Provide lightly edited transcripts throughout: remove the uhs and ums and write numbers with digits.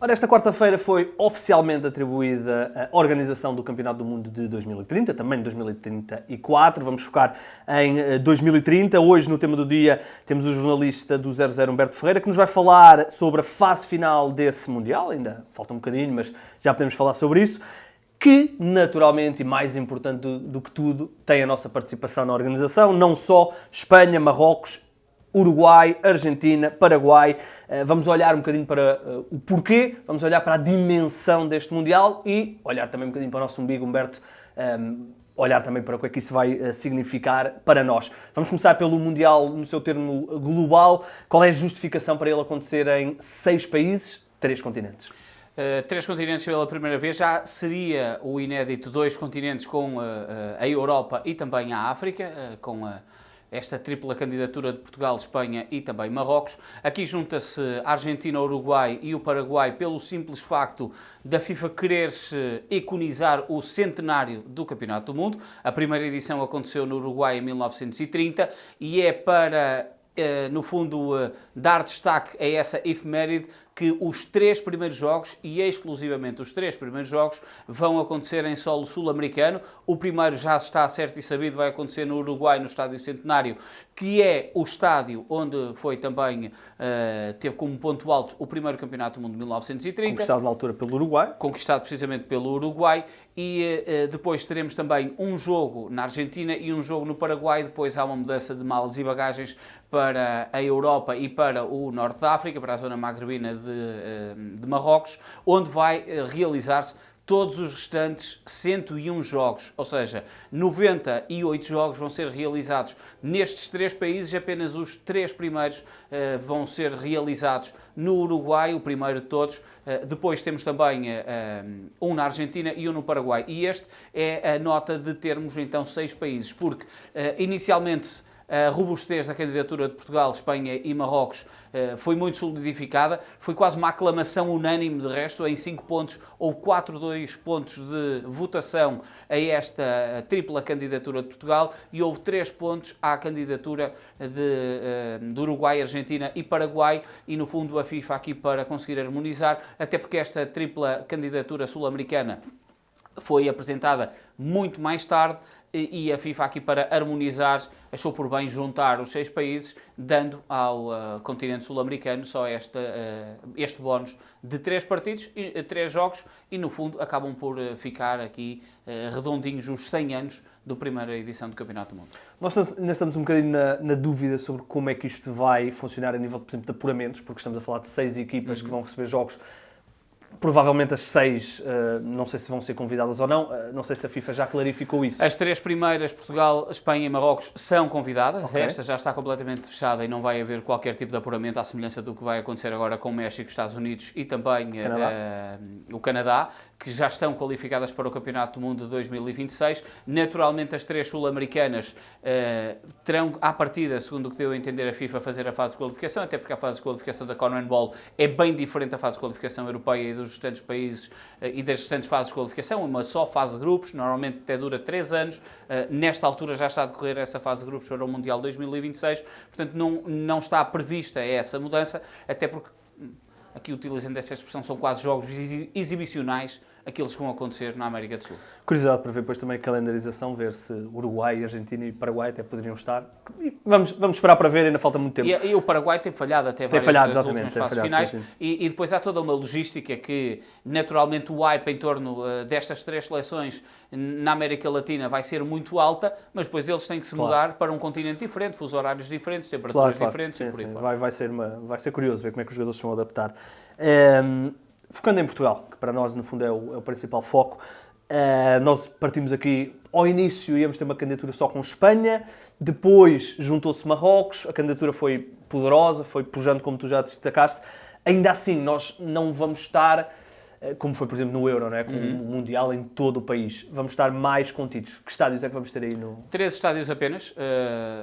Ora, esta quarta-feira foi oficialmente atribuída a organização do Campeonato do Mundo de 2030, também de 2034. Vamos focar em 2030. Hoje, no tema do dia, temos o jornalista do 00 Humberto Ferreira, que nos vai falar sobre a fase final desse Mundial. Ainda falta um bocadinho, mas já podemos falar sobre isso. Que, naturalmente, e mais importante do que tudo, tem a nossa participação na organização. Não só Espanha, Marrocos, Uruguai, Argentina, Paraguai. Vamos olhar um bocadinho para o porquê, vamos olhar para a dimensão deste Mundial e olhar também um bocadinho para o nosso umbigo, Humberto, olhar também para o que é que isso vai significar para nós. Vamos começar pelo Mundial no seu termo global. Qual é a justificação para ele acontecer em 6 países, 3 continentes? 3 continentes pela primeira vez, já seria o inédito 2 continentes com a Europa e também a África, com esta tripla candidatura de Portugal, Espanha e também Marrocos. Aqui junta-se a Argentina, o Uruguai e o Paraguai pelo simples facto da FIFA querer-se iconizar o centenário do Campeonato do Mundo. A primeira edição aconteceu no Uruguai em 1930 e é para, no fundo, dar destaque a essa efeméride que os 3 primeiros jogos, e exclusivamente os 3 primeiros jogos, vão acontecer em solo sul-americano. O primeiro já está certo e sabido, vai acontecer no Uruguai, no Estádio Centenário, que é o estádio onde foi também, teve como ponto alto o primeiro Campeonato do Mundo de 1930. Conquistado na altura pelo Uruguai. Conquistado precisamente pelo Uruguai. E depois teremos também um jogo na Argentina e um jogo no Paraguai. Depois há uma mudança de malas e bagagens para a Europa e para o Norte da África, para a zona magrebina de Marrocos, onde vai realizar-se todos os restantes 101 jogos, ou seja, 98 jogos vão ser realizados nestes 3 países, apenas os 3 primeiros vão ser realizados no Uruguai, o primeiro de todos. Depois temos também um na Argentina e um no Paraguai. E este é a nota de termos então 6 países, porque inicialmente a robustez da candidatura de Portugal, Espanha e Marrocos foi muito solidificada, foi quase uma aclamação unânime, de resto, em 5 pontos, houve 2 pontos de votação a esta tripla candidatura de Portugal e houve 3 pontos à candidatura de Uruguai, Argentina e Paraguai e, no fundo, a FIFA aqui para conseguir harmonizar, até porque esta tripla candidatura sul-americana foi apresentada muito mais tarde e a FIFA aqui para harmonizar achou por bem juntar os 6 países, dando ao continente sul-americano só este bónus de 3 partidos, 3 jogos e no fundo acabam por ficar aqui redondinhos os 100 anos da primeira edição do Campeonato do Mundo. Nós ainda estamos um bocadinho na dúvida sobre como é que isto vai funcionar a nível, por exemplo, de apuramentos, porque estamos a falar de 6 equipas que vão receber jogos. Provavelmente as 6, não sei se vão ser convidadas ou não, não sei se a FIFA já clarificou isso. As 3 primeiras, Portugal, Espanha e Marrocos, são convidadas. Okay. Esta já está completamente fechada e não vai haver qualquer tipo de apuramento, à semelhança do que vai acontecer agora com o México, Estados Unidos e também o Canadá, que já estão qualificadas para o Campeonato do Mundo de 2026. Naturalmente, as 3 sul-americanas terão, à partida, segundo o que deu a entender a FIFA, fazer a fase de qualificação, até porque a fase de qualificação da CONMEBOL é bem diferente da fase de qualificação europeia e dos restantes países e das restantes fases de qualificação, uma só fase de grupos, normalmente até dura 3 anos, nesta altura já está a decorrer essa fase de grupos para o Mundial 2026, portanto não está prevista essa mudança, até porque, aqui utilizando essa expressão, são quase jogos exibicionais aqueles que vão acontecer na América do Sul. Curiosidade para ver depois também a calendarização, ver se Uruguai, Argentina e Paraguai até poderiam estar. E vamos esperar para ver, ainda falta muito tempo. E o Paraguai tem falhado até várias das últimas fases finais. Sim. E depois há toda uma logística que, naturalmente, o hype em torno destas 3 seleções na América Latina vai ser muito alta, mas depois eles têm que se mudar para um continente diferente, fusos horários diferentes, temperaturas diferentes. Sim, e por aí sim. fora. Vai ser curioso ver como é que os jogadores se vão adaptar. Focando em Portugal, que para nós, no fundo, é o principal foco, nós partimos aqui, ao início íamos ter uma candidatura só com Espanha, depois juntou-se Marrocos, a candidatura foi poderosa, foi pujante, como tu já destacaste. Ainda assim, nós não vamos estar como foi, por exemplo, no Euro, não é? Com o Mundial em todo o país. Vamos estar mais contidos. Que estádios é que vamos ter aí no... 3 estádios apenas.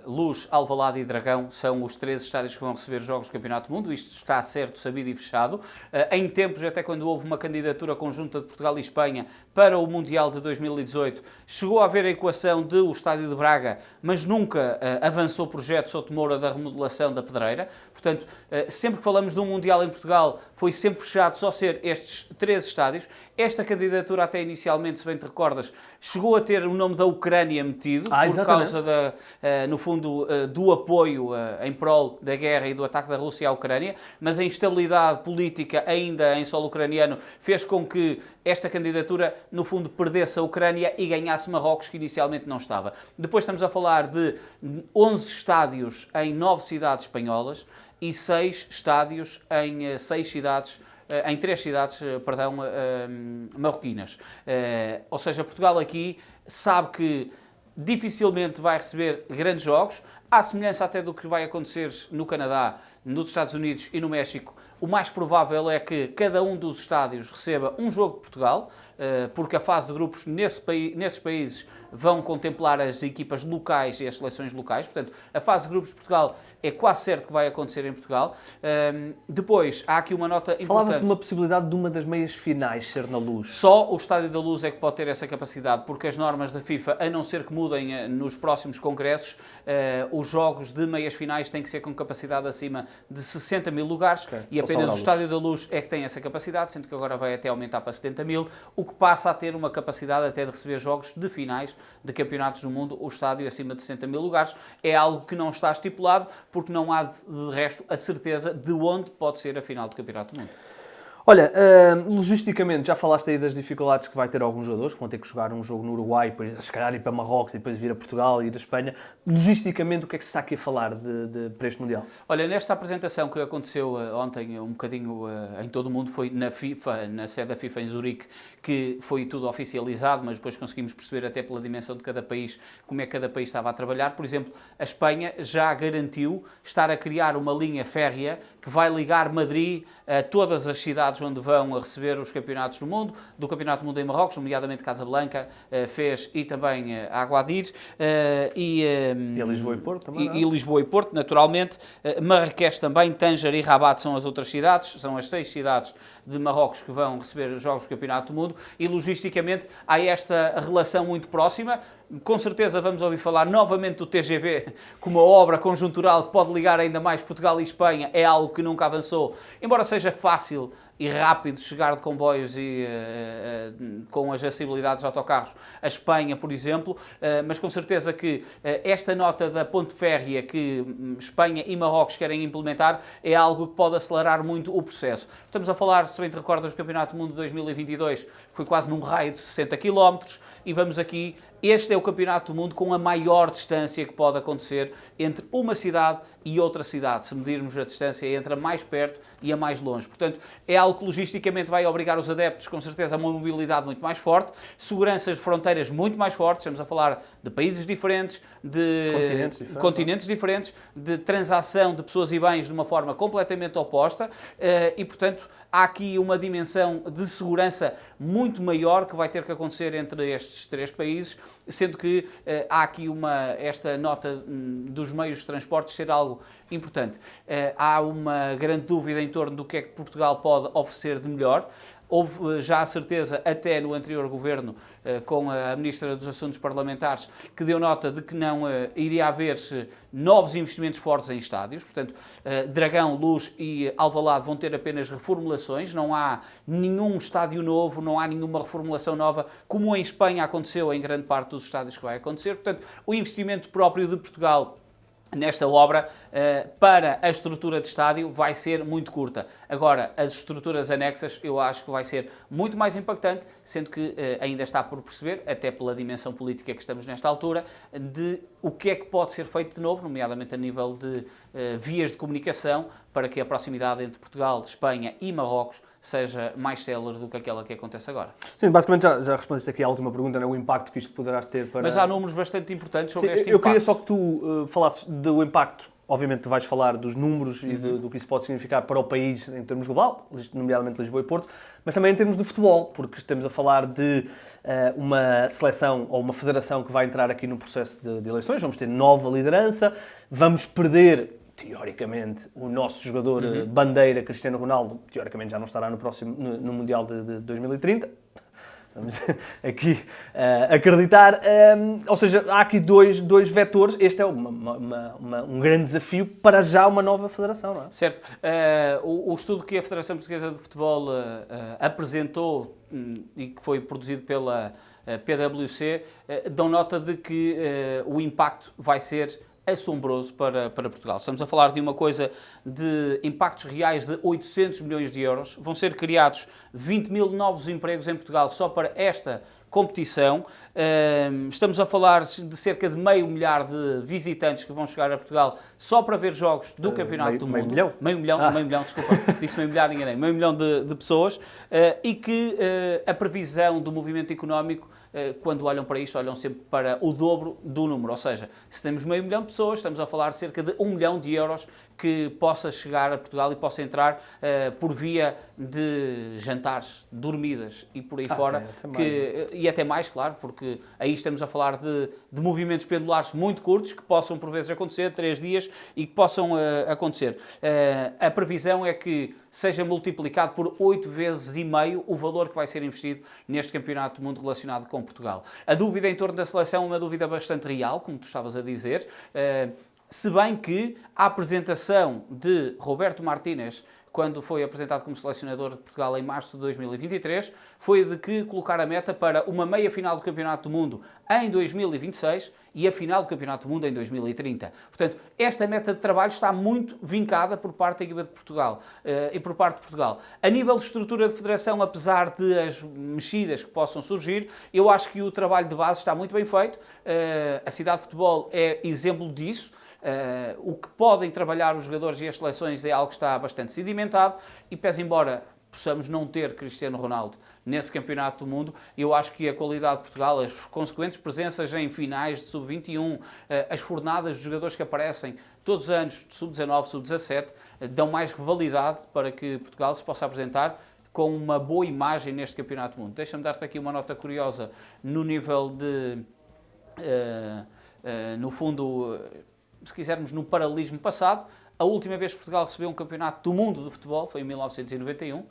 Luz, Alvalade e Dragão são os 3 estádios que vão receber jogos do Campeonato do Mundo. Isto está certo, sabido e fechado. Em tempos, até quando houve uma candidatura conjunta de Portugal e Espanha para o Mundial de 2018, chegou a haver a equação de o Estádio de Braga, mas nunca avançou o projeto Souto Moura da remodelação da Pedreira. Portanto, sempre que falamos de um Mundial em Portugal, foi sempre fechado só ser estes 3 estádios. Esta candidatura, até inicialmente, se bem te recordas, chegou a ter o nome da Ucrânia metido, por causa, no fundo, do apoio em prol da guerra e do ataque da Rússia à Ucrânia, mas a instabilidade política ainda em solo ucraniano fez com que esta candidatura, no fundo, perdesse a Ucrânia e ganhasse Marrocos, que inicialmente não estava. Depois estamos a falar de 11 estádios em 9 cidades espanholas e 6 estádios em 6 cidades em 3 cidades, marroquinas. Ou seja, Portugal aqui sabe que dificilmente vai receber grandes jogos, à semelhança até do que vai acontecer no Canadá, nos Estados Unidos e no México. O mais provável é que cada um dos estádios receba um jogo de Portugal, porque a fase de grupos nesses países vão contemplar as equipas locais e as seleções locais. Portanto, a fase de grupos de Portugal é quase certo que vai acontecer em Portugal. Depois, há aqui uma nota importante. Falava-se de uma possibilidade de uma das meias finais ser na Luz. Só o Estádio da Luz é que pode ter essa capacidade, porque as normas da FIFA, a não ser que mudem nos próximos congressos, os jogos de meias finais têm que ser com capacidade acima de 60 mil lugares, e apenas o Estádio da Luz é que tem essa capacidade, sendo que agora vai até aumentar para 70 mil, o que passa a ter uma capacidade até de receber jogos de finais de campeonatos do mundo, o estádio acima de 60 mil lugares. É algo que não está estipulado, porque não há, de resto, a certeza de onde pode ser a final do Campeonato do Mundo. Olha, logisticamente, já falaste aí das dificuldades que vai ter alguns jogadores, que vão ter que jogar um jogo no Uruguai, depois se calhar ir para Marrocos e depois vir a Portugal e ir a Espanha. Logisticamente, o que é que se está aqui a falar para este Mundial? Olha, nesta apresentação que aconteceu ontem, um bocadinho em todo o mundo, foi na FIFA, na sede da FIFA em Zurique, que foi tudo oficializado, mas depois conseguimos perceber até pela dimensão de cada país como é que cada país estava a trabalhar. Por exemplo, a Espanha já garantiu estar a criar uma linha férrea que vai ligar Madrid a todas as cidades onde vão a receber os campeonatos do mundo, do Campeonato do Mundo em Marrocos, nomeadamente Casablanca, Fez e também Agadir, E a Lisboa e Porto também, e Lisboa e Porto, naturalmente. Marrakech também, Tanger e Rabat são as outras cidades, são as 6 cidades de Marrocos que vão receber os Jogos do Campeonato do Mundo, e logisticamente há esta relação muito próxima. Com certeza vamos ouvir falar novamente do TGV como uma obra conjuntural que pode ligar ainda mais Portugal e Espanha, é algo que nunca avançou, embora seja fácil e rápido chegar de comboios e com as acessibilidades de autocarros a Espanha, por exemplo, mas com certeza que esta nota da ponte férrea que Espanha e Marrocos querem implementar é algo que pode acelerar muito o processo. Estamos a falar, se bem te recordas, do Campeonato do Mundo de 2022, que foi quase num raio de 60 km, e vamos aqui, este é o Campeonato do Mundo com a maior distância que pode acontecer entre uma cidade e outra cidade, se medirmos a distância entre a mais perto e a mais longe. Portanto, é algo que logisticamente vai obrigar os adeptos, com certeza, a uma mobilidade muito mais forte, seguranças de fronteiras muito mais fortes, estamos a falar de países diferentes, de continentes diferentes, de transação de pessoas e bens de uma forma completamente oposta, e, portanto, há aqui uma dimensão de segurança muito maior que vai ter que acontecer entre estes 3 países, sendo que há aqui esta nota dos meios de transporte ser algo importante. Há uma grande dúvida em torno do que é que Portugal pode oferecer de melhor. Houve já a certeza, até no anterior governo, com a Ministra dos Assuntos Parlamentares, que deu nota de que não iria haver novos investimentos fortes em estádios. Portanto, Dragão, Luz e Alvalade vão ter apenas reformulações. Não há nenhum estádio novo, não há nenhuma reformulação nova, como em Espanha aconteceu em grande parte dos estádios que vai acontecer. Portanto, o investimento próprio de Portugal nesta obra, para a estrutura de estádio, vai ser muito curta. Agora, as estruturas anexas, eu acho que vai ser muito mais impactante, sendo que ainda está por perceber, até pela dimensão política que estamos nesta altura, de o que é que pode ser feito de novo, nomeadamente a nível de vias de comunicação, para que a proximidade entre Portugal, Espanha e Marrocos seja mais célere do que aquela que acontece agora. Sim, basicamente já respondeste aqui à última pergunta, né? O impacto que isto poderá ter para... Mas há números bastante importantes sobre este impacto. Eu queria só que tu falasses do impacto obviamente vais falar dos números e do que isso pode significar para o país em termos global, nomeadamente Lisboa e Porto, mas também em termos de futebol, porque estamos a falar de uma seleção ou uma federação que vai entrar aqui no processo de eleições, vamos ter nova liderança, vamos perder, teoricamente, o nosso jogador bandeira, Cristiano Ronaldo, teoricamente já não estará no Mundial de 2030. Vamos aqui acreditar. Ou seja, há aqui dois vetores. Este é um grande desafio para já uma nova federação, não é? Certo. O estudo que a Federação Portuguesa de Futebol apresentou e que foi produzido pela PwC dão nota de que o impacto vai ser assombroso para Portugal. Estamos a falar de uma coisa de impactos reais de 800 milhões de euros. Vão ser criados 20 mil novos empregos em Portugal só para esta competição. Estamos a falar de cerca de 500 mil de visitantes que vão chegar a Portugal só para ver jogos do Campeonato do Mundo. Meio milhão, desculpa, disse meio milhar, enganei. 500 mil de pessoas e que a previsão do movimento económico, quando olham para isto, olham sempre para o dobro do número. Ou seja, se temos 500 mil de pessoas, estamos a falar de cerca de 1 milhão de euros que possa chegar a Portugal e possa entrar por via de jantares, dormidas e por aí fora. E até mais, claro, porque aí estamos a falar de movimentos pendulares muito curtos que possam por vezes acontecer, 3 dias, e que possam acontecer. A previsão é que seja multiplicado por 8 vezes e meio o valor que vai ser investido neste Campeonato do Mundo relacionado com Portugal. A dúvida em torno da seleção é uma dúvida bastante real, como tu estavas a dizer, se bem que a apresentação de Roberto Martínez, quando foi apresentado como selecionador de Portugal em março de 2023, foi de que colocar a meta para uma meia-final do Campeonato do Mundo em 2026 e a final do Campeonato do Mundo em 2030. Portanto, esta meta de trabalho está muito vincada por parte da equipa de Portugal e por parte de Portugal. A nível de estrutura de federação, apesar de as mexidas que possam surgir, eu acho que o trabalho de base está muito bem feito. A Cidade de Futebol é exemplo disso. O que podem trabalhar os jogadores e as seleções é algo que está bastante sedimentado e, pese embora possamos não ter Cristiano Ronaldo nesse Campeonato do Mundo, eu acho que a qualidade de Portugal, as consequentes presenças em finais de Sub-21, as fornadas de jogadores que aparecem todos os anos, de Sub-19, Sub-17, dão mais validade para que Portugal se possa apresentar com uma boa imagem neste Campeonato do Mundo. Deixa-me dar-te aqui uma nota curiosa no nível de, no fundo, se quisermos, no paralelismo passado. A última vez que Portugal recebeu um campeonato do mundo de futebol foi em 1991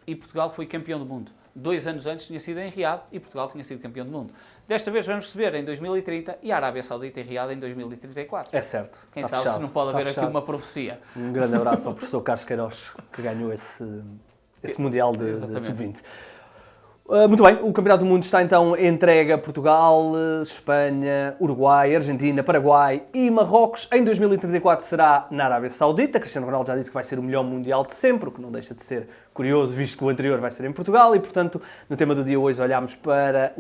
e Portugal foi campeão do mundo. 2 anos antes tinha sido em Riad e Portugal tinha sido campeão do mundo. Desta vez vamos receber em 2030 e a Arábia Saudita em Riad em 2034. É certo. Quem sabe se não pode haver aqui uma profecia. Um grande abraço ao professor Carlos Queiroz, que ganhou esse Mundial de Sub-20. Muito bem, o Campeonato do Mundo está então entregue a Portugal, Espanha, Uruguai, Argentina, Paraguai e Marrocos. Em 2034 será na Arábia Saudita. Cristiano Ronaldo já disse que vai ser o melhor Mundial de sempre, o que não deixa de ser curioso, visto que o anterior vai ser em Portugal. E, portanto, no tema do dia hoje olhámos para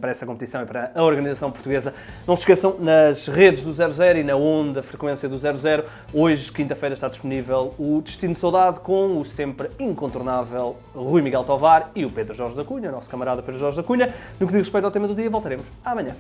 essa competição e para a organização portuguesa. Não se esqueçam, nas redes do 00 e na onda, frequência do 00, hoje, quinta-feira, está disponível o Destino Saudade com o sempre incontornável Rui Miguel Tovar e o Pedro Jorge da Cunha, nosso camarada Pedro Jorge da Cunha. No que diz respeito ao tema do dia, voltaremos amanhã.